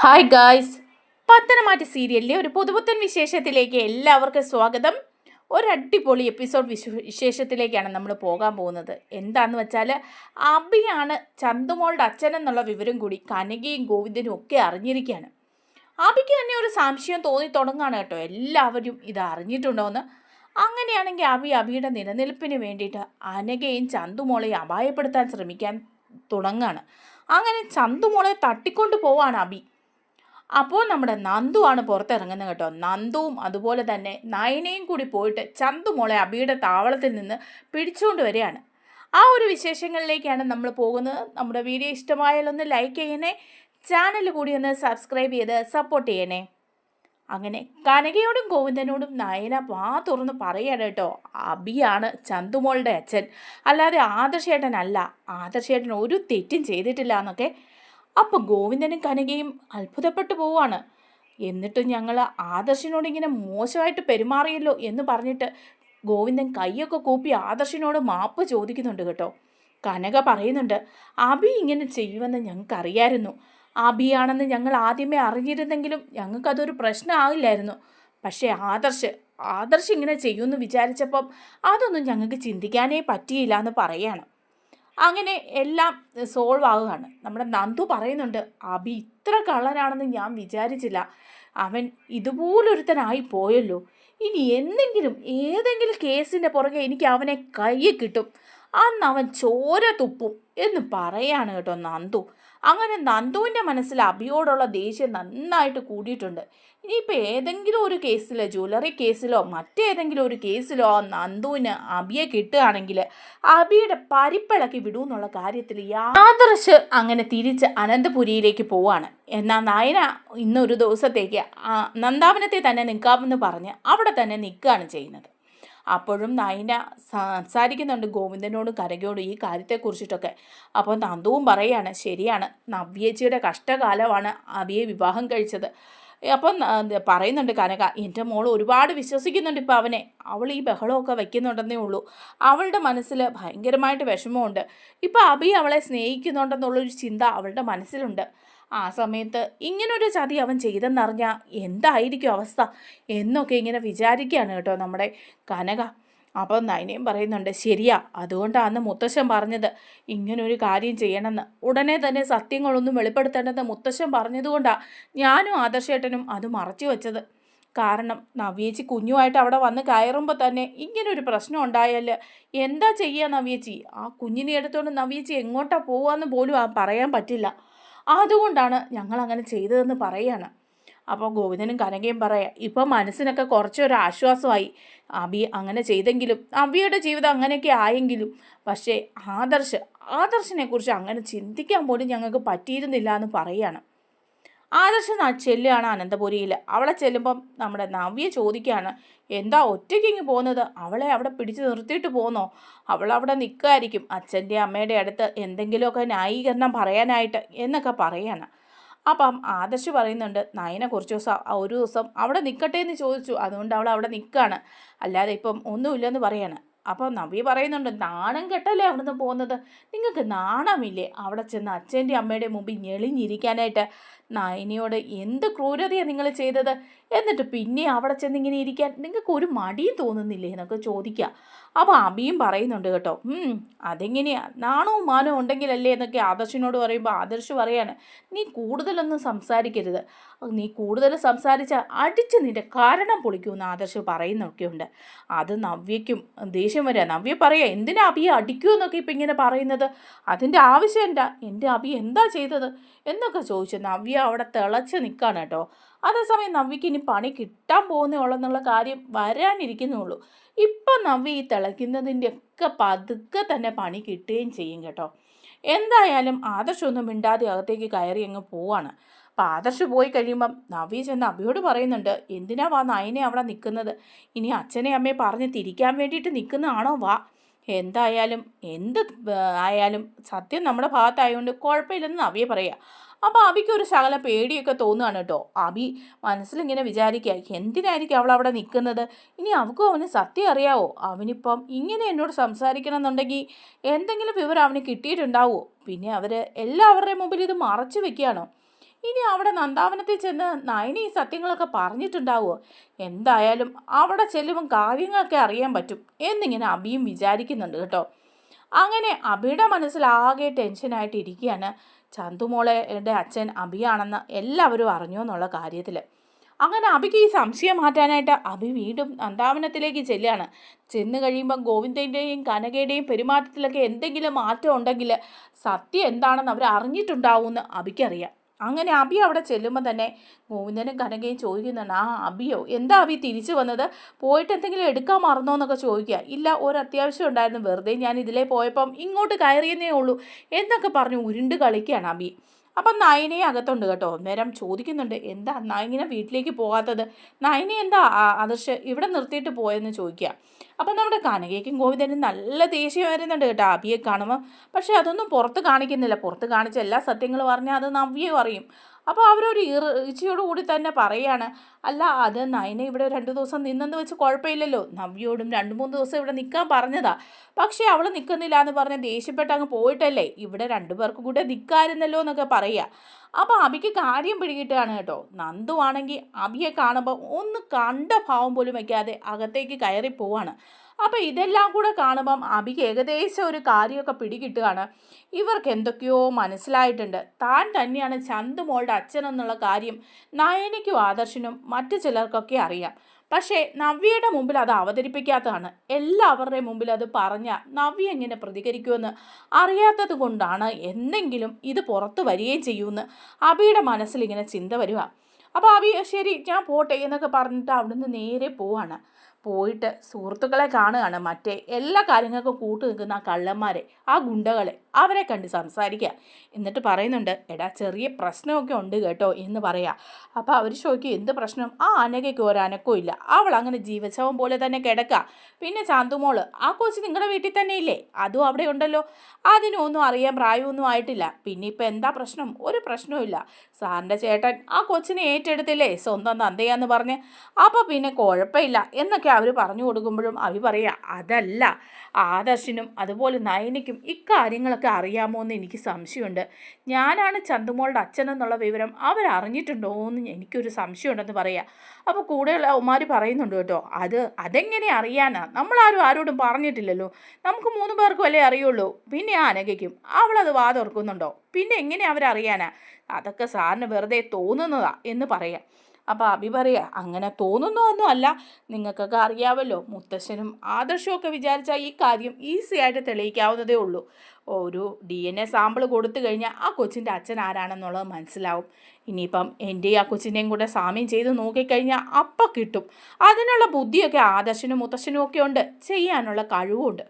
Hi guys, പത്തനംമാറ്റ സീരിയലിലെ ഒരു പുതുപുത്തൻ വിശേഷത്തിലേക്ക് എല്ലാവർക്കും സ്വാഗതം. ഒരു അടിപൊളി എപ്പിസോഡ് വിശേഷത്തിലേക്കാണ് നമ്മൾ പോകാൻ പോകുന്നത്. എന്താണെന്ന് വെച്ചാൽ, അബിയാണ് ചന്തുമോളുടെ അച്ഛൻ എന്നുള്ള വിവരം കൂടി കനകയും ഗോവിന്ദനും ഒക്കെ അറിഞ്ഞിരിക്കുകയാണ്. അബിക്ക് തന്നെ ഒരു സംശയം തോന്നി തുടങ്ങുകയാണ് കേട്ടോ, എല്ലാവരും ഇത് അറിഞ്ഞിട്ടുണ്ടോയെന്ന്. അങ്ങനെയാണെങ്കിൽ അബിയുടെ നിലനിൽപ്പിന് വേണ്ടിയിട്ട് അനഘയും ചന്തുമോളെയും അപായപ്പെടുത്താൻ ശ്രമിക്കാൻ തുടങ്ങുകയാണ്. അങ്ങനെ ചന്തുമോളെ തട്ടിക്കൊണ്ട് പോവാണ് അബി. അപ്പോൾ നമ്മുടെ നന്ദുവാണ് പുറത്തിറങ്ങുന്നത് കേട്ടോ. നന്ദുവും അതുപോലെ തന്നെ നയനയും കൂടി പോയിട്ട് ചന്തുമോളെ അബിയുടെ താവളത്തിൽ നിന്ന് പിടിച്ചുകൊണ്ട് വരികയാണ്. ആ ഒരു വിശേഷങ്ങളിലേക്കാണ് നമ്മൾ പോകുന്നത്. നമ്മുടെ വീഡിയോ ഇഷ്ടമായാലൊന്ന് ലൈക്ക് ചെയ്യണേ, ചാനൽ കൂടി ഒന്ന് സബ്സ്ക്രൈബ് ചെയ്ത് സപ്പോർട്ട് ചെയ്യണേ. അങ്ങനെ കനകയോടും ഗോവിന്ദനോടും നയന വാ തുറന്ന് പറയാണ് കേട്ടോ, അബിയാണ് ചന്തുമോളുടെ അച്ഛൻ, അല്ലാതെ ആദർശേട്ടനല്ല. ആദർശേട്ടൻ ഒരു തെറ്റും ചെയ്തിട്ടില്ല എന്നൊക്കെ. അപ്പം ഗോവിന്ദനും കനകയും അത്ഭുതപ്പെട്ടു പോവാണ്. എന്നിട്ടും ഞങ്ങൾ ആദർശിനോട് ഇങ്ങനെ മോശമായിട്ട് പെരുമാറിയല്ലോ എന്ന് പറഞ്ഞിട്ട് ഗോവിന്ദൻ കൈയൊക്കെ കൂപ്പി ആദർശിനോട് മാപ്പ് ചോദിക്കുന്നുണ്ട് കേട്ടോ. കനക പറയുന്നുണ്ട്, അബി ഇങ്ങനെ ചെയ്യുമെന്ന് ഞങ്ങൾക്കറിയായിരുന്നു. അബിയാണെന്ന് ഞങ്ങൾ ആദ്യമേ അറിഞ്ഞിരുന്നെങ്കിലും ഞങ്ങൾക്കതൊരു പ്രശ്നമാകില്ലായിരുന്നു. പക്ഷേ ആദർശ് ഇങ്ങനെ ചെയ്യുമെന്ന് വിചാരിച്ചപ്പം അതൊന്നും ഞങ്ങൾക്ക് ചിന്തിക്കാനേ പറ്റിയില്ല എന്ന് പറയാണ്. അങ്ങനെ എല്ലാം സോൾവ് ആവുകയാണ്. നമ്മുടെ നന്ദു പറയുന്നുണ്ട്, അബി ഇത്ര കള്ളനാണെന്ന് ഞാൻ വിചാരിച്ചില്ല. അവൻ ഇതുപോലൊരുത്തനായി പോയല്ലോ. ഇനി ഏതെങ്കിലും കേസിൻ്റെ പുറകെ എനിക്ക് അവനെ കയ്യിൽ കിട്ടും, അന്ന് അവൻ ചോര തുപ്പും എന്ന് പറയാണ് കേട്ടോ നന്ദു. അങ്ങനെ നന്ദുവിൻ്റെ മനസ്സിൽ അബിയോടുള്ള ദേഷ്യം നന്നായിട്ട് കൂടിയിട്ടുണ്ട്. ഇനിയിപ്പോൾ ഏതെങ്കിലും ഒരു കേസിലോ, ജ്വല്ലറി കേസിലോ മറ്റേതെങ്കിലും ഒരു കേസിലോ നന്ദുവിന് അബിയെ കിട്ടുകയാണെങ്കിൽ അബിയുടെ പരിപ്പിളക്കി വിടുമെന്നുള്ള കാര്യത്തിൽ യാദർശ് അങ്ങനെ തിരിച്ച് അനന്തപുരിയിലേക്ക് പോവാണ്. എന്നാൽ നയന ഇന്നൊരു ദിവസത്തേക്ക് നന്ദാവനത്തെ തന്നെ നിൽക്കാമെന്ന് പറഞ്ഞ് അവിടെ തന്നെ നിൽക്കുകയാണ് ചെയ്യുന്നത്. അപ്പോഴും നയന സംസാരിക്കുന്നുണ്ട് ഗോവിന്ദനോടും കനകയോടും ഈ കാര്യത്തെക്കുറിച്ചിട്ടൊക്കെ. അപ്പോൾ നന്ദുവും പറയാണ്, ശരിയാണ്, നവ്യേച്ചിയുടെ കഷ്ടകാലമാണ് അബിയെ വിവാഹം കഴിച്ചത്. അപ്പം പറയുന്നുണ്ട് കനക, എൻ്റെ മോൾ ഒരുപാട് വിശ്വസിക്കുന്നുണ്ട് ഇപ്പോൾ അവനെ. അവൾ ഈ ബഹളമൊക്കെ വയ്ക്കുന്നുണ്ടെന്നേ ഉള്ളൂ. അവളുടെ മനസ്സിൽ ഭയങ്കരമായിട്ട് വിഷമമുണ്ട്. ഇപ്പോൾ അബി അവളെ സ്നേഹിക്കുന്നുണ്ടെന്നുള്ളൊരു ചിന്ത അവളുടെ മനസ്സിലുണ്ട്. ആ സമയത്ത് ഇങ്ങനൊരു ചതി അവൻ ചെയ്തെന്നറിഞ്ഞാൽ എന്തായിരിക്കും അവസ്ഥ എന്നൊക്കെ ഇങ്ങനെ വിചാരിക്കുകയാണ് കേട്ടോ നമ്മുടെ കനക. അപ്പോൾ നയനയും പറയുന്നുണ്ട്, ശരിയാ, അതുകൊണ്ടാണ് മുത്തശ്ശൻ പറഞ്ഞത് ഇങ്ങനൊരു കാര്യം ചെയ്യണമെന്ന്. ഉടനെ തന്നെ സത്യങ്ങളൊന്നും വെളിപ്പെടുത്തേണ്ടെന്ന് മുത്തശ്ശൻ പറഞ്ഞതുകൊണ്ടാണ് ഞാനും ആദർശേട്ടനും അത് മറച്ചു വെച്ചത്. കാരണം നവ്യേച്ചി കുഞ്ഞുമായിട്ട് അവിടെ വന്ന് കയറുമ്പോൾ തന്നെ ഇങ്ങനൊരു പ്രശ്നം ഉണ്ടായാൽ എന്താ ചെയ്യുക നവ്യേച്ചി? ആ കുഞ്ഞിനെ എടുത്തുകൊണ്ട് നവ്യേച്ചി എങ്ങോട്ടാണ് പോവാന്ന് പോലും പറയാൻ പറ്റില്ല. അതുകൊണ്ടാണ് ഞങ്ങൾ അങ്ങനെ ചെയ്തതെന്ന് പറയാണ്. അപ്പോൾ ഗോവിന്ദനും കനകയും പറയാം, ഇപ്പം മനസ്സിനൊക്കെ കുറച്ചൊരു ആശ്വാസമായി. അബി അങ്ങനെ ചെയ്തെങ്കിലും അബിയുടെ ജീവിതം അങ്ങനെയൊക്കെ ആയെങ്കിലും പക്ഷേ ആദർശിനെക്കുറിച്ച് അങ്ങനെ ചിന്തിക്കാൻ പോലും ഞങ്ങൾക്ക് പറ്റിയിരുന്നില്ല എന്ന് പറയാണ്. ആദർശ് ചെല്ലുകയാണ് അനന്തപുരിയിൽ. അവളെ ചെല്ലുമ്പം നമ്മുടെ നവ്യ ചോദിക്കുകയാണ്, എന്താ ഒറ്റയ്ക്കിങ്ങ് പോകുന്നത്? അവളെ അവിടെ പിടിച്ചു നിർത്തിയിട്ട് പോന്നോ? അവളവിടെ നിൽക്കുമായിരിക്കും അച്ഛൻ്റെ അമ്മയുടെ അടുത്ത് എന്തെങ്കിലുമൊക്കെ ന്യായീകരണം പറയാനായിട്ട് എന്നൊക്കെ പറയാണ്. അപ്പം ആദർശ് പറയുന്നുണ്ട്, നയനെ ഒരു ദിവസം അവിടെ നിൽക്കട്ടെ എന്ന് ചോദിച്ചു, അതുകൊണ്ട് അവൾ അവിടെ നിൽക്കുകയാണ്, അല്ലാതെ ഇപ്പം ഒന്നുമില്ലെന്ന് പറയാണ്. അപ്പോൾ നവ്യ പറയുന്നുണ്ട്, നാണം കെട്ടല്ലേ അവിടുന്ന് പോകുന്നത്? നിങ്ങൾക്ക് നാണമില്ലേ അവിടെ ചെന്ന് അച്ഛൻ്റെ അമ്മയുടെ മുമ്പിൽ ഞെളിഞ്ഞിരിക്കാനായിട്ട്? നയനയോട് എന്ത് ക്രൂരതയാണ് നിങ്ങൾ ചെയ്തത്? എന്നിട്ട് പിന്നെ അവിടെ ചെന്ന് ഇങ്ങനെ ഇരിക്കാൻ നിങ്ങൾക്ക് ഒരു മടിയും തോന്നുന്നില്ലേ എന്നൊക്കെ ചോദിക്കുക. അപ്പോൾ അബിയും പറയുന്നുണ്ട് കേട്ടോ, അതെങ്ങനെയാ, നാണവും മാനവും ഉണ്ടെങ്കിലല്ലേ എന്നൊക്കെ ആദർശിനോട് പറയുമ്പോൾ ആദർശ് പറയാണ്, നീ കൂടുതലൊന്നും സംസാരിക്കരുത്, നീ കൂടുതൽ സംസാരിച്ചാൽ അടിച്ച് നിൻ്റെ കാരണം പൊളിക്കുമെന്ന് ആദർശ് പറയുന്നൊക്കെയുണ്ട്. അത് നവ്യയ്ക്കും ദേഷ്യം വരിക. നവ്യ പറയുക, എന്തിനാ അബിയെ അടിക്കുമെന്നൊക്കെ ഇപ്പം ഇങ്ങനെ പറയുന്നത്? അതിൻ്റെ ആവശ്യം എന്താ? എൻ്റെ അബി എന്താ ചെയ്തത് എന്നൊക്കെ ചോദിച്ചു നവ്യ അവിടെ തിളച്ച് നിൽക്കുകയാണ് കേട്ടോ. അതേസമയം നവ്യയ്ക്ക് ഇനി പണി കിട്ടാൻ പോകുന്നേ ഉള്ളെന്നുള്ള കാര്യം വരാനിരിക്കുന്നുള്ളൂ. ഇപ്പം നവ്യ ഈ തിളയ്ക്കുന്നതിൻ്റെയൊക്കെ പതുക്കെ തന്നെ പണി കിട്ടുകയും ചെയ്യും കേട്ടോ. എന്തായാലും ആദർശമൊന്നും മിണ്ടാതെ അകത്തേക്ക് കയറി അങ്ങ് പോവാണ്. അപ്പം ആദർശ് പോയി കഴിയുമ്പം നവ്യ ചെന്ന് അബിയോട് പറയുന്നുണ്ട്, എന്തിനാ വാ നയനെ അവിടെ നിൽക്കുന്നത്? ഇനി അച്ഛനെ അമ്മയെ പറഞ്ഞ് തിരിക്കാൻ വേണ്ടിയിട്ട് നിൽക്കുന്നതാണോ? വാ, എന്ത് ആയാലും സത്യം നമ്മുടെ ഭാഗത്തായതുകൊണ്ട് കുഴപ്പമില്ലെന്ന് നവ്യ പറയുക. അപ്പോൾ അബിക്ക് ഒരു ശകലം പേടിയൊക്കെ തോന്നുകയാണ് കേട്ടോ. അബി മനസ്സിലിങ്ങനെ വിചാരിക്കുക, എന്തിനായിരിക്കും അവൾ അവിടെ നിൽക്കുന്നത്? ഇനി അവനും അവന് സത്യം അറിയാവോ? അവനിപ്പം ഇങ്ങനെ എന്നോട് സംസാരിക്കണം എന്നുണ്ടെങ്കിൽ എന്തെങ്കിലും വിവരം അവന് കിട്ടിയിട്ടുണ്ടാവുമോ? പിന്നെ എല്ലാവരുടെയും മുമ്പിൽ ഇത് മറച്ചു വെക്കുകയാണോ? ഇനി അവിടെ നന്ദാവനത്തിൽ ചെന്ന് നയനി ഈ സത്യങ്ങളൊക്കെ പറഞ്ഞിട്ടുണ്ടാവുമോ? എന്തായാലും അവിടെ ചെല്ലുമ്പം കാര്യങ്ങളൊക്കെ അറിയാൻ പറ്റും എന്നിങ്ങനെ അബിയും വിചാരിക്കുന്നുണ്ട് കേട്ടോ. അങ്ങനെ അബിയുടെ മനസ്സിലാകെ ടെൻഷനായിട്ട് ഇരിക്കുകയാണ്. ചന്തുമോളയുടെ അച്ഛൻ അബിയാണെന്ന് എല്ലാവരും അറിഞ്ഞു എന്നുള്ള കാര്യത്തിൽ. അങ്ങനെ അബിക്ക് ഈ സംശയം മാറ്റാനായിട്ട് അബി വീണ്ടും നന്ദാവനത്തിലേക്ക് ചെല്ലുകയാണ്. ചെന്ന് കഴിയുമ്പം ഗോവിന്ദൻ്റെയും കനകയുടെയും പെരുമാറ്റത്തിലൊക്കെ എന്തെങ്കിലും മാറ്റം ഉണ്ടെങ്കിൽ സത്യം എന്താണെന്ന് അവർ അറിഞ്ഞിട്ടുണ്ടാവുമെന്ന് അബിക്കറിയാം. അങ്ങനെ അബി അവിടെ ചെല്ലുമ്പോൾ തന്നെ ഗോവിന്ദനും കനകയും ചോദിക്കുന്നുണ്ട്, ആ അബിയോ എന്താ അബി തിരിച്ചു വന്നത്? പോയിട്ട് എന്തെങ്കിലും എടുക്കാൻ മറന്നോ എന്നൊക്കെ ചോദിക്കുക. ഇല്ല, ഒരു അത്യാവശ്യം ഉണ്ടായിരുന്നു, വെറുതെ ഞാൻ ഇതിലേ പോയപ്പം ഇങ്ങോട്ട് കയറിയെന്നേ ഉള്ളൂ എന്നൊക്കെ പറഞ്ഞ് ഉരുണ്ട് കളിക്കുകയാണ് അബി. അപ്പം നയനയെ അകത്തുണ്ട് കേട്ടോ. നേരം ചോദിക്കുന്നുണ്ട്, എന്താ നയനെ വീട്ടിലേക്ക് പോകാത്തത്? നയനെ എന്താ ആദർശ് ഇവിടെ നിർത്തിയിട്ട് പോയെന്ന് ചോദിക്കുക. അപ്പം നമ്മുടെ കനകയ്ക്കും ഗോവിന്ദനും നല്ല ദേഷ്യം വരുന്നുണ്ട് കേട്ടോ അബിയെ കാണുമ്പോൾ. പക്ഷെ അതൊന്നും പുറത്ത് കാണിക്കുന്നില്ല. പുറത്ത് കാണിച്ച എല്ലാ സത്യങ്ങളും പറഞ്ഞാൽ അത് നവ്യയും അറിയും. അപ്പോൾ അവരൊരു ഈർച്ചയോടുകൂടി തന്നെ പറയാണ്, അല്ല അത് നയന ഇവിടെ 2 ദിവസം നിന്നെന്ന് വെച്ച് കുഴപ്പമില്ലല്ലോ, നവ്യയോടും 2-3 ദിവസം ഇവിടെ നിൽക്കാൻ പറഞ്ഞതാ. പക്ഷേ അവൾ നിൽക്കുന്നില്ല എന്ന് പറഞ്ഞ് ദേഷ്യപ്പെട്ട് അങ്ങ് പോയിട്ടല്ലേ, ഇവിടെ 2 പേർക്ക് കൂടെ നിൽക്കാമായിരുന്നല്ലോ എന്നൊക്കെ പറയുക. അപ്പോൾ അബിക്ക് കാര്യം പിടികിട്ടുകയാണ് കേട്ടോ. നന്ദു ആണെങ്കിൽ അബിയെ കാണുമ്പോൾ ഒന്ന് കണ്ട ഭാവം പോലും വയ്ക്കാതെ അകത്തേക്ക് കയറി പോവാണ്. അപ്പോൾ ഇതെല്ലാം കൂടെ കാണുമ്പം അബിക്ക് ഏകദേശം ഒരു കാര്യമൊക്കെ പിടികിട്ടുകയാണ്. ഇവർക്ക് എന്തൊക്കെയോ മനസ്സിലായിട്ടുണ്ട്. താൻ തന്നെയാണ് ചന്തുമോളുടെ അച്ഛനെന്നുള്ള കാര്യം നയനയ്ക്കും ആദർശിനും മറ്റു ചിലർക്കൊക്കെ അറിയാം. പക്ഷേ നവ്യയുടെ മുമ്പിൽ അത് അവതരിപ്പിക്കാത്തതാണ്. എല്ലാവരുടെയും മുമ്പിൽ അത് പറഞ്ഞ നവ്യ എങ്ങനെ പ്രതികരിക്കുമെന്ന് അറിയാത്തത് കൊണ്ടാണ് എന്തെങ്കിലും ഇത് പുറത്തു വരികയും ചെയ്യുമെന്ന് അബിയുടെ മനസ്സിൽ ഇങ്ങനെ ചിന്ത വരിക. അപ്പോൾ അബി ശരി ഞാൻ പോട്ടെ എന്നൊക്കെ പറഞ്ഞിട്ട് അവിടുന്ന് നേരെ പോവാണ്. പോയിട്ട് സുഹൃത്തുക്കളെ കാണുകയാണ്. മറ്റേ എല്ലാ കാര്യങ്ങൾക്കും കൂട്ടു നിൽക്കുന്ന ആ കള്ളന്മാരെ, ആ ഗുണ്ടകളെ, അവരെ കണ്ട് സംസാരിക്കുക. എന്നിട്ട് പറയുന്നുണ്ട്, എടാ ചെറിയ പ്രശ്നമൊക്കെ ഉണ്ട് കേട്ടോ എന്ന് പറയാം. അപ്പോൾ അവർ ചോദിക്കും, എന്ത് പ്രശ്നം? ആ അനഘയ്ക്ക് ഒരനക്കവും ഇല്ല, അവൾ അങ്ങനെ ജീവശവം പോലെ തന്നെ കിടക്കുക. പിന്നെ ചാന്തുമോള്, ആ കൊച്ച് നിങ്ങളുടെ വീട്ടിൽ തന്നെ ഇല്ലേ? അതും അവിടെ ഉണ്ടല്ലോ. അതിനൊന്നും അറിയാൻ പ്രായമൊന്നും ആയിട്ടില്ല. പിന്നെ ഇപ്പം എന്താ പ്രശ്നം? ഒരു പ്രശ്നവും ഇല്ല. സാറിൻ്റെ ചേട്ടൻ ആ കൊച്ചിനെ ഏറ്റെടുത്തില്ലേ സ്വന്തം തന്തയാന്ന് പറഞ്ഞ്. അപ്പോൾ പിന്നെ കുഴപ്പമില്ല എന്നൊക്കെ അവർ പറഞ്ഞു കൊടുക്കുമ്പോഴും അവ പറയുക, അതല്ല, ആദർശിനും അതുപോലെ നയനിക്കും ഇക്കാര്യങ്ങളൊക്കെ അറിയാമോ എന്ന് എനിക്ക് സംശയമുണ്ട്. ഞാനാണ് ചന്തുമോളുടെ അച്ഛനെന്നുള്ള വിവരം അവരറിഞ്ഞിട്ടുണ്ടോ എന്ന് എനിക്കൊരു സംശയമുണ്ടെന്ന് പറയുക. അപ്പോൾ കൂടെയുള്ള ഉമ്മാർ പറയുന്നുണ്ട് കേട്ടോ, അതെങ്ങനെ അറിയാനാ? നമ്മളാരും ആരോടും പറഞ്ഞിട്ടില്ലല്ലോ, നമുക്ക് 3 പേർക്കും അല്ലേ അറിയുള്ളൂ. പിന്നെ ആ അനഘയ്ക്കും അവളത് വാതുറക്കുന്നുണ്ടോ? പിന്നെ എങ്ങനെ അവരറിയാനാ? അതൊക്കെ സാറിന് വെറുതെ തോന്നുന്നതാ എന്ന് പറയാം. അപ്പോൾ അബി പറയുക, അങ്ങനെ തോന്നുന്നൊന്നും അല്ല, നിങ്ങൾക്കൊക്കെ അറിയാമല്ലോ, മുത്തശ്ശനും ആദർശവും ഒക്കെ വിചാരിച്ചാൽ ഈ കാര്യം ഈസി ആയിട്ട് തെളിയിക്കാവുന്നതേ ഉള്ളൂ. ഒരു DNA സാമ്പിൾ കൊടുത്തു കഴിഞ്ഞാൽ ആ കൊച്ചിൻ്റെ അച്ഛൻ ആരാണെന്നുള്ളത് മനസ്സിലാവും. ഇനിയിപ്പം എൻ്റെയും ആ കൊച്ചിൻ്റെയും കൂടെ സാമ്യം ചെയ്ത് നോക്കിക്കഴിഞ്ഞാൽ അപ്പം കിട്ടും. അതിനുള്ള ബുദ്ധിയൊക്കെ ആദർശനും മുത്തശ്ശനും ഒക്കെ ഉണ്ട്, ചെയ്യാനുള്ള കഴിവുമുണ്ട്.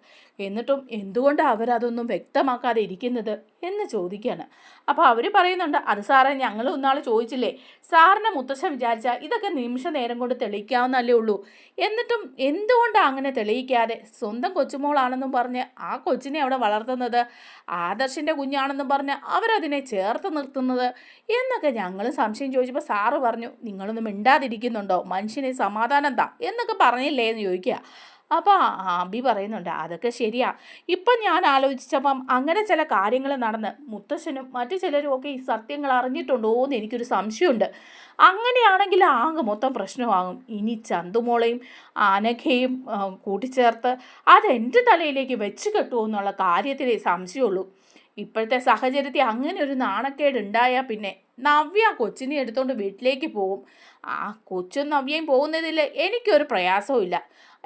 എന്നിട്ടും എന്തുകൊണ്ടാണ് അവരതൊന്നും വ്യക്തമാക്കാതെ ഇരിക്കുന്നത് എന്ന് ചോദിക്കുകയാണ്. അപ്പോൾ അവർ പറയുന്നുണ്ട്, അത് സാറേ ഞങ്ങൾ ഒന്നാൾ ചോദിച്ചില്ലേ, സാറിനെ മുത്തശ്ശൻ വിചാരിച്ചാൽ ഇതൊക്കെ നിമിഷ നേരം കൊണ്ട് തെളിയിക്കാവുന്നല്ലേ ഉള്ളൂ. എന്നിട്ടും എന്തുകൊണ്ടാണ് അങ്ങനെ തെളിയിക്കാതെ സ്വന്തം കൊച്ചുമോളാണെന്നും പറഞ്ഞ് ആ കൊച്ചിനെ അവിടെ വളർത്തുന്നത്, ആദർശിൻ്റെ കുഞ്ഞാണെന്നും പറഞ്ഞ് അവരതിനെ ചേർത്ത് നിർത്തുന്നത് എന്നൊക്കെ ഞങ്ങൾ സംശയം ചോദിച്ചപ്പോൾ സാറ് പറഞ്ഞു, നിങ്ങളൊന്നും മിണ്ടാതിരിക്കുന്നുണ്ടോ, മനുഷ്യനെ സമാധാനം താ എന്നൊക്കെ പറഞ്ഞില്ലേ എന്ന് ചോദിക്കുക. അപ്പോൾ അബി പറയുന്നുണ്ട്, അതൊക്കെ ശരിയാ. ഇപ്പം ഞാൻ ആലോചിച്ചപ്പം അങ്ങനെ ചില കാര്യങ്ങൾ നടന്ന് മുത്തശ്ശനും മറ്റു ചിലരും ഒക്കെ ഈ സത്യങ്ങൾ അറിഞ്ഞിട്ടുണ്ടോ എന്ന് എനിക്കൊരു സംശയമുണ്ട്. അങ്ങനെയാണെങ്കിൽ ആകെ മൊത്തം പ്രശ്നമാകും. ഇനി ചന്തുമോളെയും അനഘയും കൂട്ടിച്ചേർത്ത് അതെൻ്റെ തലയിലേക്ക് വെച്ച് കെട്ടുമോ എന്നുള്ള കാര്യത്തിലേ സംശയമുള്ളൂ. ഇപ്പോഴത്തെ സാഹചര്യത്തിൽ അങ്ങനെ ഒരു നാണക്കേട് ഉണ്ടായാൽ പിന്നെ നവ്യ കൊച്ചിനെ എടുത്തുകൊണ്ട് വീട്ടിലേക്ക് പോകും. ആ കൊച്ചും നവ്യയും പോകുന്നതിൽ എനിക്കൊരു പ്രയാസവും ഇല്ല.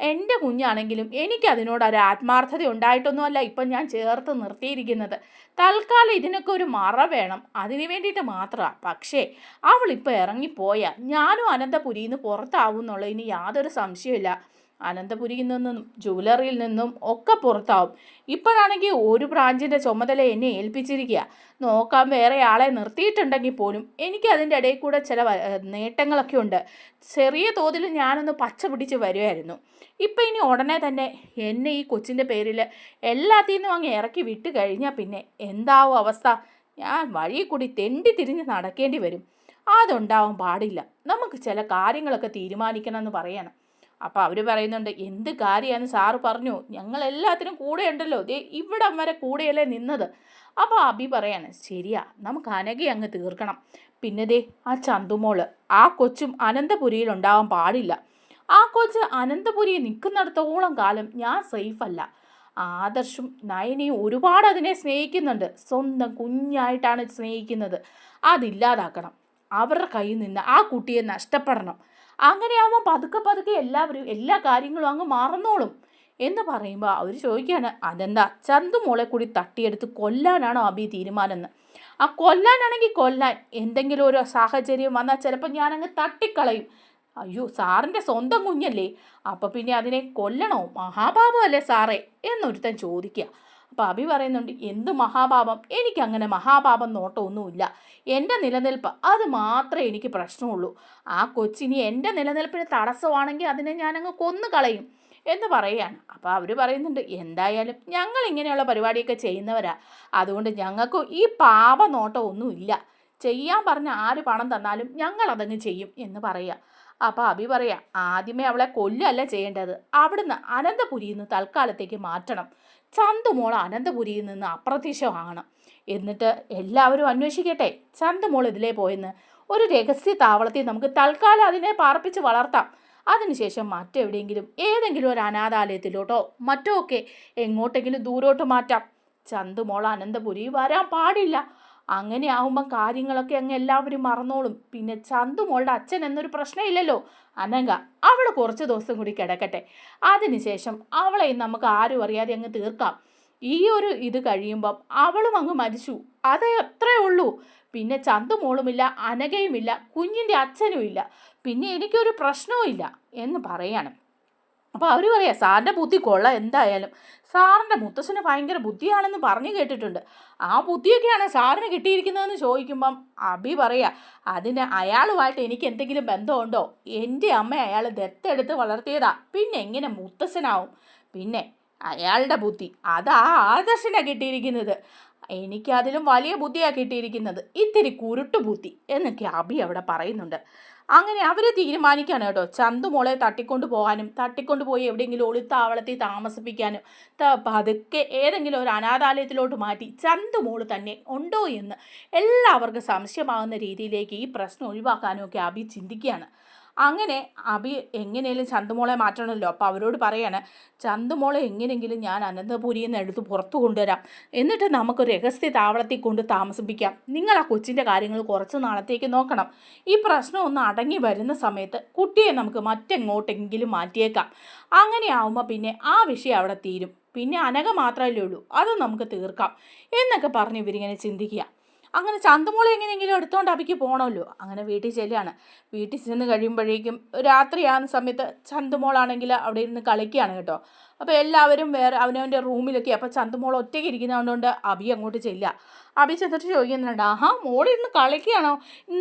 എൻ്റെ കുഞ്ഞാണെങ്കിലും എനിക്കതിനോട് ഒരു ആത്മാർത്ഥത ഉണ്ടായിട്ടൊന്നുമല്ല ഇപ്പം ഞാൻ ചേർത്ത് നിർത്തിയിരിക്കുന്നത്. തൽക്കാലം ഇതിനൊക്കെ ഒരു മറ വേണം, അതിന് വേണ്ടിയിട്ട് മാത്രമാണ്. പക്ഷേ അവളിപ്പോൾ ഇറങ്ങിപ്പോയാൽ ഞാനും അനന്തപുരിയിൽ നിന്ന് പുറത്താവും എന്നുള്ളതിന് യാതൊരു സംശയമില്ല. അനന്തപുരിയിൽ നിന്നും ജുവലറിയിൽ നിന്നും ഒക്കെ പുറത്താവും. ഇപ്പോഴാണെങ്കിൽ ഒരു ബ്രാഞ്ചിൻ്റെ ചുമതല എന്നെ ഏൽപ്പിച്ചിരിക്കുക. നോക്കാൻ വേറെ ആളെ നിർത്തിയിട്ടുണ്ടെങ്കിൽ പോലും എനിക്ക് അതിൻ്റെ ഇടയിൽ കൂടെ ചില നേട്ടങ്ങളൊക്കെ ഉണ്ട്. ചെറിയ തോതിൽ ഞാനൊന്ന് പച്ച പിടിച്ച് വരുമായിരുന്നു. ഇപ്പം ഇനി ഉടനെ തന്നെ എന്നെ ഈ കൊച്ചിൻ്റെ പേരിൽ എല്ലാത്തിൽ നിന്നും അങ്ങ് ഇറക്കി വിട്ട് കഴിഞ്ഞാൽ പിന്നെ എന്താവും അവസ്ഥ? ഞാൻ വഴി കൂടി തെണ്ടി തിരിഞ്ഞ് നടക്കേണ്ടി വരും. അതുണ്ടാവാൻ പാടില്ല. നമുക്ക് ചില കാര്യങ്ങളൊക്കെ തീരുമാനിക്കണം എന്ന് പറയണം. അപ്പോൾ അവർ പറയുന്നുണ്ട്, എന്ത് കാര്യമാണ് സാറ് പറഞ്ഞു, ഞങ്ങളെല്ലാത്തിനും കൂടെ ഉണ്ടല്ലോ, ദേ ഇവിടം വരെ കൂടെയല്ലേ നിന്നത്. അപ്പോൾ അബി പറയാണ്, ശരിയാ, നമുക്ക് അനഘയെ അങ്ങ് തീർക്കണം. പിന്നെ ദേ ആ ചന്തുമോള്, ആ കൊച്ചും അനന്തപുരിയിൽ ഉണ്ടാവാൻ പാടില്ല. ആ കൊച്ച് അനന്തപുരിയിൽ നിൽക്കുന്നിടത്തോളം കാലം ഞാൻ സേഫല്ല. ആദർശും നയനയും ഒരുപാട് അതിനെ സ്നേഹിക്കുന്നുണ്ട്, സ്വന്തം കുഞ്ഞായിട്ടാണ് സ്നേഹിക്കുന്നത്. അതില്ലാതാക്കണം, അവരുടെ കയ്യിൽ നിന്ന് ആ കുട്ടിയെ നഷ്ടപ്പെടണം. അങ്ങനെയാവുമ്പോൾ പതുക്കെ പതുക്കെ എല്ലാവരും എല്ലാ കാര്യങ്ങളും അങ്ങ് മറന്നോളും എന്ന് പറയുമ്പോൾ അവർ ചോദിക്കുകയാണ്, അതെന്താ ചന്തുമോളെ കൂടി തട്ടിയെടുത്ത് കൊല്ലാനാണോ അബി തീരുമാനം എന്ന്? ആ കൊല്ലാനാണെങ്കിൽ കൊല്ലാൻ, എന്തെങ്കിലും ഒരു സാഹചര്യം വന്നാൽ ചിലപ്പോൾ ഞാനങ്ങ് തട്ടിക്കളയും. അയ്യോ സാറിൻ്റെ സ്വന്തം കുഞ്ഞല്ലേ, അപ്പോൾ പിന്നെ അതിനെ കൊല്ലണോ, മഹാപാപമല്ലേ സാറേ എന്നൊരുത്തൻ ചോദിക്കുക. അപ്പോൾ അബി പറയുന്നുണ്ട്, എന്ത് മഹാപാപം, എനിക്കങ്ങനെ മഹാപാപം നോട്ടമൊന്നുമില്ല. എൻ്റെ നിലനിൽപ്പ് അത് മാത്രമേ എനിക്ക് പ്രശ്നമുള്ളൂ. ആ കൊച്ചിനി എൻ്റെ നിലനിൽപ്പിന് തടസ്സമാണെങ്കിൽ അതിനെ ഞാനങ്ങ് കൊന്നു കളയും എന്ന് പറയുകയാണ്. അപ്പോൾ അവർ പറയുന്നുണ്ട്, എന്തായാലും ഞങ്ങൾ ഇങ്ങനെയുള്ള പരിപാടിയൊക്കെ ചെയ്യുന്നവരാ, അതുകൊണ്ട് ഞങ്ങൾക്ക് ഈ പാപനോട്ടം ഒന്നുമില്ല. ചെയ്യാൻ പറഞ്ഞ ആര് പണം തന്നാലും ഞങ്ങളതങ്ങ് ചെയ്യും എന്ന് പറയുക. അപ്പോൾ അബി പറയാം, ആദ്യമേ അവളെ കൊല്ലല്ല ചെയ്യേണ്ടത്, അവിടുന്ന് അനന്തപുരിയിൽ നിന്ന് തൽക്കാലത്തേക്ക് മാറ്റണം. ചന്തുമോൾ അനന്തപുരിയിൽ നിന്ന് അപ്രത്യക്ഷമാണ്. എന്നിട്ട് എല്ലാവരും അന്വേഷിക്കട്ടെ ചന്തുമോൾ ഇതിലേ പോയെന്ന്. ഒരു രഹസ്യ താവളത്തിൽ നമുക്ക് തൽക്കാലം അതിനെ പാർപ്പിച്ച് വളർത്താം. അതിനുശേഷം മറ്റെവിടെയെങ്കിലും ഏതെങ്കിലും ഒരു അനാഥാലയത്തിലോട്ടോ മറ്റോ ഒക്കെ എങ്ങോട്ടെങ്കിലും ദൂരോട്ട് മാറ്റാം. ചന്തുമോൾ അനന്തപുരി വരാൻ പാടില്ല. അങ്ങനെ ആവുമ്പം കാര്യങ്ങളൊക്കെ അങ്ങ് എല്ലാവരും മറന്നോളും. പിന്നെ ചന്തുമോളുടെ അച്ഛൻ എന്നൊരു പ്രശ്നമില്ലല്ലോ, അനങ്ക, അവൾ കുറച്ച് ദിവസം കൂടി കിടക്കട്ടെ. അതിനുശേഷം അവളെ നമുക്ക് ആരും അറിയാതെ അങ്ങ് തീർക്കാം. ഈ ഒരു ഇത് കഴിയുമ്പം അവളും അങ്ങ് മരിച്ചു, അതേ അത്രേ ഉള്ളൂ. പിന്നെ ചന്തുമോളുമില്ല, അനഘയുമില്ല, കുഞ്ഞിൻ്റെ അച്ഛനുമില്ല, പിന്നെ എനിക്കൊരു പ്രശ്നവും ഇല്ല എന്ന് പറയാണ്. അപ്പോൾ അവർ പറയാം, സാറിൻ്റെ ബുദ്ധി കൊള്ളാം, എന്തായാലും സാറിൻ്റെ മുത്തശ്ശന് ഭയങ്കര ബുദ്ധിയാണെന്ന് പറഞ്ഞു കേട്ടിട്ടുണ്ട്. ആ ബുദ്ധിയൊക്കെയാണ് സാറിന് കിട്ടിയിരിക്കുന്നതെന്ന് ചോദിക്കുമ്പം അബി പറയാ, അതിന് അയാളുമായിട്ട് എനിക്ക് എന്തെങ്കിലും ബന്ധമുണ്ടോ? എൻ്റെ അമ്മ അയാൾ ദത്തെടുത്ത് വളർത്തിയതാ, പിന്നെ എങ്ങനെ മുത്തശ്ശനാവും? പിന്നെ അയാളുടെ ബുദ്ധി അതാ ആദർശനാണ് കിട്ടിയിരിക്കുന്നത്. എനിക്കതിലും വലിയ ബുദ്ധിയാണ് കിട്ടിയിരിക്കുന്നത്, ഇത്തിരി കുരുട്ടു ബുദ്ധി എന്നൊക്കെ അബി അവിടെ പറയുന്നുണ്ട്. അങ്ങനെ അവർ തീരുമാനിക്കുകയാണ് കേട്ടോ, ചന്തുമോളെ തട്ടിക്കൊണ്ട് പോകാനും തട്ടിക്കൊണ്ടുപോയി എവിടെയെങ്കിലും ഒളിത്താവളത്തിൽ താമസിപ്പിക്കാനും പതുക്കെ ഏതെങ്കിലും ഒരു അനാഥാലയത്തിലോട്ട് മാറ്റി ചന്തുമോൾ തന്നെ ഉണ്ടോ എന്ന് എല്ലാവർക്കും സംശയമാകുന്ന രീതിയിലേക്ക് ഈ പ്രശ്നം ഒഴിവാക്കാനും ഒക്കെ അബി ചിന്തിക്കുകയാണ്. അങ്ങനെ അബി എങ്ങനെയും ചന്തുമോളെ മാറ്റണമല്ലോ. അപ്പോൾ അവരോട് പറയാണ്, ചന്തുമോളെ എങ്ങനെയെങ്കിലും ഞാൻ അനന്തപുരിയിൽ നിന്ന് എടുത്ത് പുറത്തു കൊണ്ടുവരാം, എന്നിട്ട് നമുക്ക് രഹസ്യ താവളത്തിൽ കൊണ്ട് താമസിപ്പിക്കാം. നിങ്ങൾ ആ കൊച്ചിൻ്റെ കാര്യങ്ങൾ കുറച്ച് നാളത്തേക്ക് നോക്കണം. ഈ പ്രശ്നം ഒന്ന് അടങ്ങി വരുന്ന സമയത്ത് കുട്ടിയെ നമുക്ക് മറ്റെങ്ങോട്ടെങ്കിലും മാറ്റിയേക്കാം. അങ്ങനെ ആവുമ്പോൾ പിന്നെ ആ വിഷയം അവിടെ തീരും. പിന്നെ അനഘ മാത്രമല്ലേ ഉള്ളൂ, അത് നമുക്ക് തീർക്കാം എന്നൊക്കെ പറഞ്ഞ് ഇവരിങ്ങനെ ചിന്തിക്കുക. അങ്ങനെ ചന്തുമോളെ എങ്ങനെയെങ്കിലും എടുത്തോണ്ട് അബിക്ക് പോകണമല്ലോ. അങ്ങനെ വീട്ടിൽ ചെല്ലുകയാണ്. വീട്ടിൽ ചെന്ന് കഴിയുമ്പോഴേക്കും രാത്രിയാകുന്ന സമയത്ത് ചന്തുമോളാണെങ്കിൽ അവിടെ ഇരുന്ന് കളിക്കുകയാണ് കേട്ടോ. അപ്പോൾ എല്ലാവരും വേറെ അവനവൻ്റെ റൂമിലൊക്കെ. അപ്പോൾ ചന്തുമോൾ ഒറ്റയ്ക്ക് ഇരിക്കുന്നതുകൊണ്ട് അബി അങ്ങോട്ട് ചെല്ലുക. അബി ചെന്നിട്ട് ചോദിക്കുന്നുണ്ട്, ആഹാ മോളിരുന്ന് കളിക്കുകയാണോ,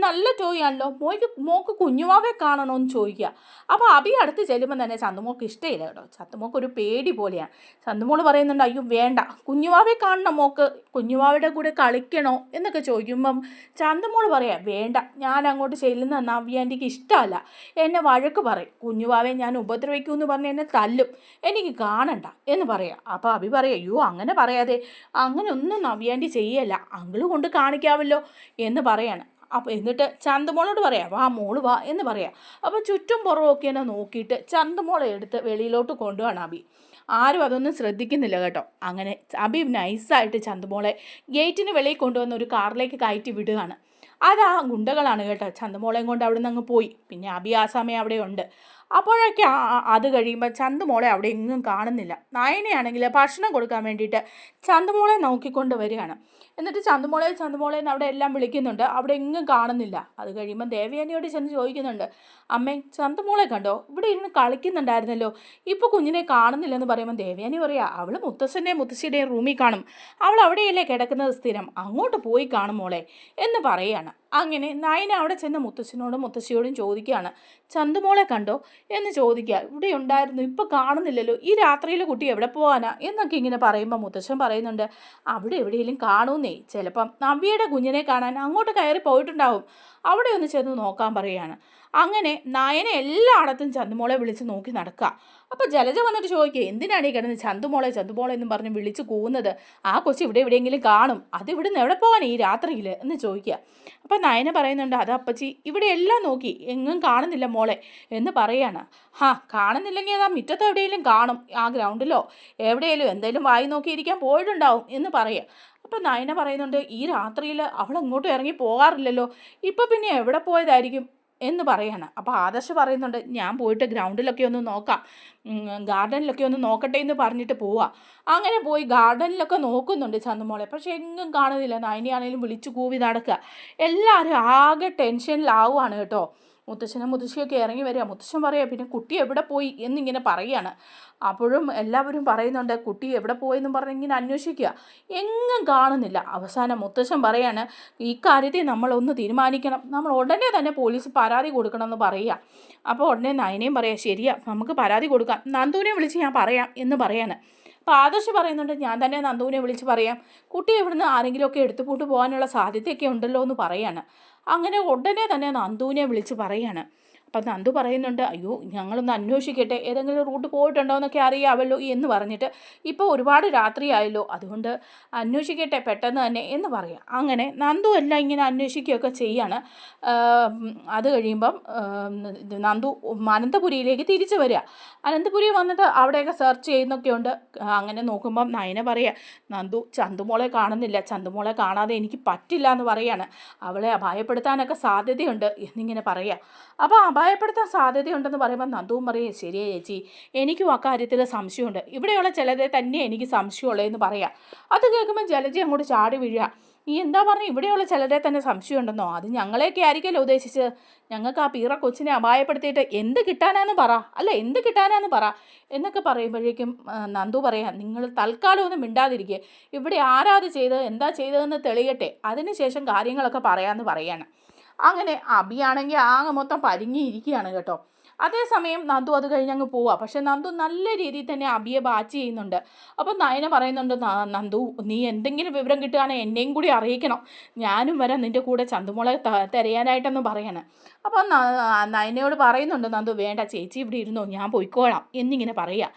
നല്ല ചോദിയാണല്ലോ, മോക്ക് കുഞ്ഞുവാവെ കാണണോ എന്ന് ചോദിക്കുക. അപ്പോൾ അബി അടുത്ത് ചെല്ലുമ്പോൾ തന്നെ ചന്തുമോൾക്ക് ഇഷ്ടമില്ല കേട്ടോ. ചന്തുമോൾക്ക് ഒരു പേടി പോലെയാണ്. ചന്തുമോൾ പറയുന്നുണ്ട്, അയ്യോ വേണ്ട, കുഞ്ഞുവാവെ കാണണം മോക്ക്, കുഞ്ഞുവാവയുടെ കൂടെ കളിക്കണോ എന്നൊക്കെ ചോദിക്കുമ്പം ചന്തുമോൾ പറയാം, വേണ്ട, ഞാൻ അങ്ങോട്ട് ചെല്ലുന്ന നവ്യാൻ്റിക്ക് ഇഷ്ടമല്ല, എന്നെ വഴക്ക് പറയും, കുഞ്ഞുവാവെ ഞാൻ ഉപദ്രവിക്കുമെന്ന് പറഞ്ഞ് എന്നെ തല്ലും, എനിക്ക് കാണണ്ട എന്ന് പറയാം. അപ്പോൾ അബി പറയാം, അയ്യോ അങ്ങനെ പറയാതെ, അങ്ങനെ ഒന്നും നവ്യാൻ്റി ചെയ്യല്ല, അങ്കിള് കൊണ്ട് കാണിക്കാമല്ലോ എന്ന് പറയാണ്. അപ്പോൾ എന്നിട്ട് ചന്തുമോളോട് പറയാം, വാ മോള് വാ എന്ന് പറയാം. അപ്പോൾ ചുറ്റും പുറമൊക്കെ എന്നെ നോക്കിയിട്ട് ചന്തുമോളെ എടുത്ത് വെളിയിലോട്ട് കൊണ്ടുപോകണം അബി. ആരും അതൊന്നും ശ്രദ്ധിക്കുന്നില്ല കേട്ടോ. അങ്ങനെ അബി നൈസായിട്ട് ചന്തുമോളെ ഗേറ്റിന് വെളിയിൽ കൊണ്ടുവന്ന് ഒരു കാറിലേക്ക് കയറ്റി വിടുകയാണ്. അതാ ഗുണ്ടകളാണ് കേട്ടോ. ചന്തുമോളെയും കൊണ്ട് അവിടെ നിന്ന് അങ്ങ് പോയി. പിന്നെ അബി ആ സമയം അവിടെ ഉണ്ട്. അപ്പോഴൊക്കെ അത് കഴിയുമ്പോൾ ചന്തുമോളെ അവിടെ എങ്ങും കാണുന്നില്ല. നയനയാണെങ്കിൽ ഭക്ഷണം കൊടുക്കാൻ വേണ്ടിയിട്ട് ചന്തുമോളെ നോക്കിക്കൊണ്ട് വരികയാണ്. എന്നിട്ട് ചന്തുമോളെ എന്ന് അവിടെ എല്ലാം വിളിക്കുന്നുണ്ട്, അവിടെ എങ്ങും കാണുന്നില്ല. അത് കഴിയുമ്പോൾ ദേവയാനിയോട് ചെന്ന് ചോദിക്കുന്നുണ്ട്, അമ്മേ ചന്തുമോളെ കണ്ടോ, ഇവിടെ ഇരുന്ന് കളിക്കുന്നുണ്ടായിരുന്നല്ലോ, ഇപ്പോൾ കുഞ്ഞിനെ കാണുന്നില്ലെന്ന് പറയുമ്പോൾ ദേവയാനി പറയാം, അവൾ മുത്തശ്ശൻ്റെയും മുത്തശ്ശിയുടെയും റൂമിൽ കാണും, അവൾ അവിടെയല്ലേ കിടക്കുന്നത് സ്ഥിരം, അങ്ങോട്ട് പോയി കാണും മോളെ എന്ന് പറയുകയാണ്. അങ്ങനെ നയന അവിടെ ചെന്ന് മുത്തശ്ശനോടും മുത്തശ്ശിയോടും ചോദിക്കുകയാണ്, ചന്തുമോളെ കണ്ടോ എന്ന് ചോദിക്കുക. ഇവിടെ ഉണ്ടായിരുന്നു, ഇപ്പോൾ കാണുന്നില്ലല്ലോ, ഈ രാത്രിയിൽ കുട്ടി എവിടെ പോകാനാ എന്നൊക്കെ ഇങ്ങനെ പറയുമ്പോൾ മുത്തശ്ശൻ പറയുന്നുണ്ട്, അവിടെ എവിടെയെങ്കിലും കാണുന്നേ, ചിലപ്പം നവ്യയുടെ കുഞ്ഞിനെ കാണാൻ അങ്ങോട്ട് കയറി പോയിട്ടുണ്ടാവും, അവിടെ ഒന്ന് ചെന്ന് നോക്കാൻ പറയുകയാണ്. അങ്ങനെ നയനെ എല്ലായിടത്തും ചന്തുമോളെ വിളിച്ച് നോക്കി നടക്കുക. അപ്പോൾ ജലജ വന്നിട്ട് ചോദിക്കുക, എന്തിനാണ് ഈ കിടന്ന് ചന്തുമോളെ എന്നും പറഞ്ഞ് വിളിച്ച് കൂവുന്നത്? ആ കൊച്ചു ഇവിടെ എവിടെയെങ്കിലും കാണും, അത് ഇവിടുന്ന് എവിടെ പോകാൻ ഈ രാത്രിയിൽ എന്ന് ചോദിക്കുക. അപ്പം നയന പറയുന്നുണ്ട്, അത് അപ്പച്ചി ഇവിടെ എല്ലാം നോക്കി എങ്ങും കാണുന്നില്ല മോളെ എന്ന് പറയാണ്. കാണുന്നില്ലെങ്കിൽ അത് ആ മുറ്റത്ത് എവിടെയെങ്കിലും കാണും, ആ ഗ്രൗണ്ടിലോ എവിടെയെങ്കിലും എന്തെങ്കിലും വായി നോക്കിയിരിക്കാൻ പോയിട്ടുണ്ടാവും എന്ന് പറയുക. അപ്പം നയന പറയുന്നുണ്ട്, ഈ രാത്രിയിൽ അവൾ എങ്ങോട്ടും ഇറങ്ങി പോകാറില്ലല്ലോ, ഇപ്പം പിന്നെ എവിടെ പോയതായിരിക്കും എന്ന് പറയാണ്. അപ്പോൾ ആദർശ് പറയുന്നുണ്ട്, ഞാൻ പോയിട്ട് ഗ്രൗണ്ടിലൊക്കെ ഒന്ന് നോക്കാം, ഗാർഡനിലൊക്കെ ഒന്ന് നോക്കട്ടെ എന്ന് പറഞ്ഞിട്ട് പോവാം. അങ്ങനെ പോയി ഗാർഡനിലൊക്കെ നോക്കുന്നുണ്ട് ചന്തുമോളെ, പക്ഷെ എങ്ങും കാണുന്നില്ല. നയനിയാണെങ്കിലും വിളിച്ചു കൂവി നടക്കുക. എല്ലാവരും ആകെ ടെൻഷനിലാവുകയാണ് കേട്ടോ. മുത്തശ്ശനും മുത്തശ്ശിയൊക്കെ ഇറങ്ങി വരിക. മുത്തശ്ശൻ പറയുക, പിന്നെ കുട്ടി എവിടെ പോയി എന്നിങ്ങനെ പറയുകയാണ്. അപ്പോഴും എല്ലാവരും പറയുന്നുണ്ട്, കുട്ടി എവിടെ പോയെന്നും പറഞ്ഞ് ഇങ്ങനെ അന്വേഷിക്കുക, എങ്ങും കാണുന്നില്ല. അവസാനം മുത്തശ്ശൻ പറയാണ്, ഈ കാര്യത്തിൽ നമ്മളൊന്ന് തീരുമാനിക്കണം, നമ്മൾ ഉടനെ തന്നെ പോലീസ് പരാതി കൊടുക്കണമെന്ന് പറയുക. അപ്പോൾ ഉടനെ നയനയും പറയാം, ശരിയാ നമുക്ക് പരാതി കൊടുക്കാം, നന്ദുവിനെ വിളിച്ച് ഞാൻ പറയാം എന്ന് പറയാണ്. അപ്പോൾ ആദർശ് പറയുന്നുണ്ട്, ഞാൻ തന്നെ നന്ദുവിനെ വിളിച്ച് പറയാം, കുട്ടി ഇവിടുന്ന് ആരെങ്കിലുമൊക്കെ എടുത്തുപോട്ട് പോകാനുള്ള സാധ്യതയൊക്കെ ഉണ്ടല്ലോ എന്ന് പറയാണ്. അങ്ങനെ ഉടനെ തന്നെ നന്ദുവിനെ വിളിച്ച് പറയാണ്. അപ്പം നന്ദു പറയുന്നുണ്ട്, അയ്യോ ഞങ്ങളൊന്ന് അന്വേഷിക്കട്ടെ, ഏതെങ്കിലും റൂട്ട് പോയിട്ടുണ്ടോ എന്നൊക്കെ അറിയാമല്ലോ എന്ന് പറഞ്ഞിട്ട്, ഇപ്പോൾ ഒരുപാട് രാത്രിയായല്ലോ, അതുകൊണ്ട് അന്വേഷിക്കട്ടെ പെട്ടെന്ന് തന്നെ എന്ന് പറയാം. അങ്ങനെ നന്ദു എല്ലാം ഇങ്ങനെ അന്വേഷിക്കുകയൊക്കെ ചെയ്യാണ്. അത് കഴിയുമ്പം നന്ദു അനന്തപുരിയിലേക്ക് തിരിച്ചു വരിക. അനന്തപുരി വന്നിട്ട് അവിടെയൊക്കെ സെർച്ച് ചെയ്യുന്നൊക്കെ ഉണ്ട്. അങ്ങനെ നോക്കുമ്പം നയന പറയുക, നന്ദു ചന്തുമോളെ കാണുന്നില്ല, ചന്തുമോളെ കാണാതെ എനിക്ക് പറ്റില്ല എന്ന് പറയാണ്. അവളെ അപായപ്പെടുത്താനൊക്കെ സാധ്യതയുണ്ട് എന്നിങ്ങനെ പറയുക. അപ്പോൾ അപായപ്പെടുത്താൻ സാധ്യതയുണ്ടെന്ന് പറയുമ്പോൾ നന്ദുവും പറയും, ശരിയാ ചേച്ചി, എനിക്കും അക്കാര്യത്തിൽ സംശയമുണ്ട്, ഇവിടെയുള്ള ചിലരെ തന്നെ എനിക്ക് സംശയമുള്ളതെന്ന് പറയാം. അത് കേൾക്കുമ്പോൾ ജലജ അങ്ങോട്ട് ചാടി വീഴുക. നീ എന്താ പറഞ്ഞാൽ ഇവിടെയുള്ള ചിലരെ തന്നെ സംശയമുണ്ടെന്നോ? അത് ഞങ്ങളെയൊക്കെ ആയിരിക്കുമല്ലോ ഉദ്ദേശിച്ചത്, ഞങ്ങൾക്ക് ആ പീറ കൊച്ചിനെ അപായപ്പെടുത്തിയിട്ട് എന്ത് കിട്ടാനാന്ന് പറ എന്നൊക്കെ പറയുമ്പോഴേക്കും നന്ദു പറയാം, നിങ്ങൾ തൽക്കാലം ഒന്നും മിണ്ടാതിരിക്കുക, ഇവിടെ ആരാത് ചെയ്തത് എന്താ ചെയ്തതെന്ന് തെളിയട്ടെ, അതിനുശേഷം കാര്യങ്ങളൊക്കെ പറയാമെന്ന് പറയാണ്. അങ്ങനെ അബിയാണെങ്കിൽ ആകെ മൊത്തം പരിങ്ങിയിരിക്കുകയാണ് കേട്ടോ. അതേസമയം നന്ദു അത് കഴിഞ്ഞ് അങ്ങ് പോവുക. പക്ഷെ നന്ദു നല്ല രീതിയിൽ തന്നെ അബിയെ ബാച്ച് ചെയ്യുന്നുണ്ട്. അപ്പം നയന പറയുന്നുണ്ട്, നന്ദു നീ എന്തെങ്കിലും വിവരം കിട്ടുകയാണെങ്കിൽ എന്നെയും കൂടി അറിയിക്കണം, ഞാനും വരാം നിൻ്റെ കൂടെ ചന്തുമോളെ തിരയാനായിട്ടെന്ന് പറയാണ്. അപ്പം നയനയോട് പറയുന്നുണ്ട് നന്ദു, വേണ്ട ചേച്ചി ഇവിടെ ഇരുന്നോ, ഞാൻ പോയിക്കോളാം എന്നിങ്ങനെ പറയുക.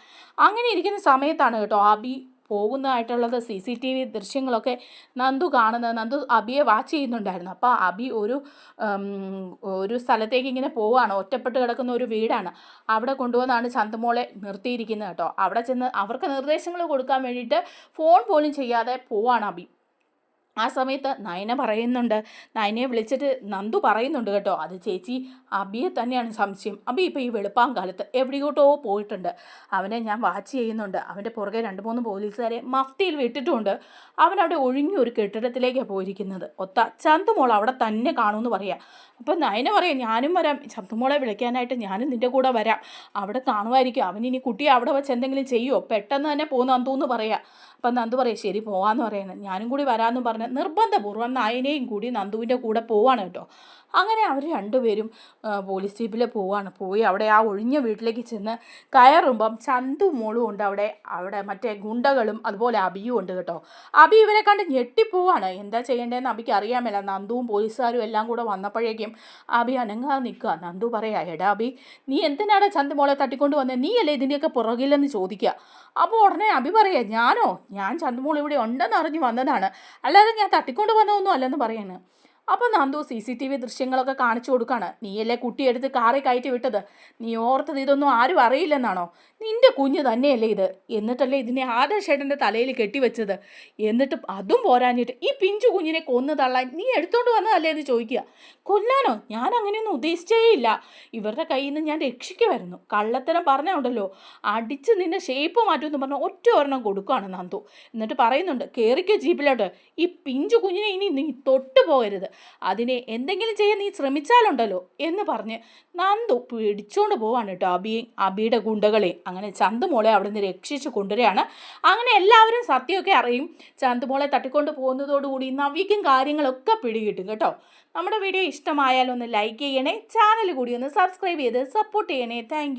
അങ്ങനെ ഇരിക്കുന്ന സമയത്താണ് കേട്ടോ അബി പോകുന്നതായിട്ടുള്ളത് CCTV ദൃശ്യങ്ങളൊക്കെ നന്ദു കാണുന്നത്. നന്ദു അബിയെ വാച്ച് ചെയ്യുന്നുണ്ടായിരുന്നു. അപ്പോൾ അബി ഒരു സ്ഥലത്തേക്ക് ഇങ്ങനെ പോവുകയാണ്. ഒറ്റപ്പെട്ട് കിടക്കുന്ന ഒരു വീടാണ്, അവിടെ കൊണ്ടുവന്നാണ് ചന്തുമോളെ നിർത്തിയിരിക്കുന്നത് കേട്ടോ. അവിടെ ചെന്ന് അവർക്ക് നിർദ്ദേശങ്ങൾ കൊടുക്കാൻ വേണ്ടിയിട്ട് ഫോൺ പോലും ചെയ്യാതെ പോവാണ് അബി. ആ സമയത്ത് നയനയെ വിളിച്ചിട്ട് നന്ദു പറയുന്നുണ്ട് കേട്ടോ, അത് ചേച്ചി അബിയെ തന്നെയാണ് സംശയം, അബി ഇപ്പോൾ ഈ വെളുപ്പാങ്കാലത്ത് എവിടെയോട്ടോ പോയിട്ടുണ്ട്, അവനെ ഞാൻ വാച്ച് ചെയ്യുന്നുണ്ട്, അവൻ്റെ പുറകെ 2-3 പോലീസുകാരെ മഫ്തിയിൽ വിട്ടിട്ടുമുണ്ട്, അവനവിടെ ഒഴിഞ്ഞൊരു കെട്ടിടത്തിലേക്കാണ് പോയിരിക്കുന്നത്, ചന്തുമോൾ അവിടെ തന്നെ കാണുമെന്ന് പറയാം. അപ്പം നയന പറയാം, ഞാനും വരാം, ചന്തുമോളെ വിളിക്കാനായിട്ട് ഞാനും നിൻ്റെ കൂടെ വരാം, അവിടെ കാണുമായിരിക്കും, അവനിനി കുട്ടിയെ അവിടെ വെച്ച് എന്തെങ്കിലും ചെയ്യുമോ, പെട്ടെന്ന് തന്നെ നന്ദു എന്ന് പറയാം. അപ്പം നന്ദു പറയും, ശരി പോകാമെന്ന് പറയുന്നത്, ഞാനും കൂടി വരാമെന്ന് പറഞ്ഞ് നിർബന്ധപൂർവ്വം നയനയും കൂടി നന്ദുവിൻ്റെ കൂടെ പോവാണ് കേട്ടോ. അങ്ങനെ അവർ രണ്ടുപേരും പോലീസ് ജീപ്പിൽ പോയി അവിടെ ആ ഒഴിഞ്ഞ വീട്ടിലേക്ക് ചെന്ന് കയറുമ്പം ചന്തു മോളും ഉണ്ട് അവിടെ മറ്റേ ഗുണ്ടകളും അതുപോലെ അബിയും ഉണ്ട് കേട്ടോ. അബി ഇവരെ കണ്ട് ഞെട്ടിപ്പോവാണ്, എന്താ ചെയ്യേണ്ടതെന്ന് അബിക്ക് അറിയാമല്ല. നന്ദുവും പോലീസുകാരും എല്ലാം കൂടെ വന്നപ്പോഴേക്കും അബി അനങ്ങാതെ നിൽക്കുക. നന്ദു പറയാ, എടാ അബി നീ എന്തിനാണ് ചന്തു മോളെ തട്ടിക്കൊണ്ട് വന്നത്, നീയല്ലേ ഇതിൻ്റെയൊക്കെ പുറകില്ലെന്ന് ചോദിക്കുക. അപ്പോൾ ഉടനെ അബി പറയാ, ഞാൻ ചന്തുമോൾ ഇവിടെ ഉണ്ടെന്ന് അറിഞ്ഞ് വന്നതാണ്, അല്ലാതെ ഞാൻ തട്ടിക്കൊണ്ട് വന്നതൊന്നും അല്ലെന്ന് പറയുന്നു. അപ്പോൾ നന്ദു CCTV ദൃശ്യങ്ങളൊക്കെ കാണിച്ചു കൊടുക്കുകയാണ്. നീയല്ലേ കുട്ടിയെടുത്ത് കാറിൽ കയറ്റി വിട്ടത്, നീ ഓർത്തത് ഇതൊന്നും ആരും അറിയില്ലെന്നാണോ, നിൻ്റെ കുഞ്ഞ് തന്നെയല്ലേ ഇത്, എന്നിട്ടല്ലേ ഇതിനെ ആദർശേട്ടൻ്റെ തലയിൽ കെട്ടിവെച്ചത്, എന്നിട്ട് അതും പോരാഞ്ഞിട്ട് ഈ പിഞ്ചു കുഞ്ഞിനെ കൊന്നു തള്ളാൻ നീ എടുത്തോണ്ട് വന്നതല്ലേ എന്ന് ചോദിക്കുക. കൊല്ലാനോ, ഞാൻ അങ്ങനെയൊന്നും ഉദ്ദേശിച്ചേ ഇല്ല, ഇവരുടെ കയ്യിൽ നിന്ന് ഞാൻ രക്ഷിക്കുമായിരുന്നു, കള്ളത്തരം പറഞ്ഞുണ്ടല്ലോ, അടിച്ച് നിൻ്റെ ഷേപ്പ് മാറ്റുമെന്ന് പറഞ്ഞാൽ ഒറ്റ ഒരെണ്ണം കൊടുക്കുകയാണ് നന്ദു. എന്നിട്ട് പറയുന്നുണ്ട്, കയറിക്കോ ജീപ്പിലോട്ട്, ഈ പിഞ്ചു കുഞ്ഞിനെ ഇനി നീ തൊട്ടു പോകരുത്, അതിനെ എന്തെങ്കിലും ചെയ്യാൻ നീ ശ്രമിച്ചാലുണ്ടല്ലോ എന്ന് പറഞ്ഞ് നന്ദു പിടിച്ചോണ്ട് പോവാണ് കേട്ടോ അബിയുടെ ഗുണ്ടകളെ. അങ്ങനെ ചന്തുമോളെ അവിടെ നിന്ന് രക്ഷിച്ച് കൊണ്ടുവരികയാണ്. അങ്ങനെ എല്ലാവരും സത്യമൊക്കെ അറിയും. ചന്തുമോളെ തട്ടിക്കൊണ്ട് പോകുന്നതോടുകൂടി നവ്യക്കും കാര്യങ്ങളൊക്കെ പിടികിട്ടും കേട്ടോ. നമ്മുടെ വീഡിയോ ഇഷ്ടമായാലൊന്ന് ലൈക്ക് ചെയ്യണേ, ചാനൽ കൂടി ഒന്ന് സബ്സ്ക്രൈബ് ചെയ്ത് സപ്പോർട്ട് ചെയ്യണേ. താങ്ക്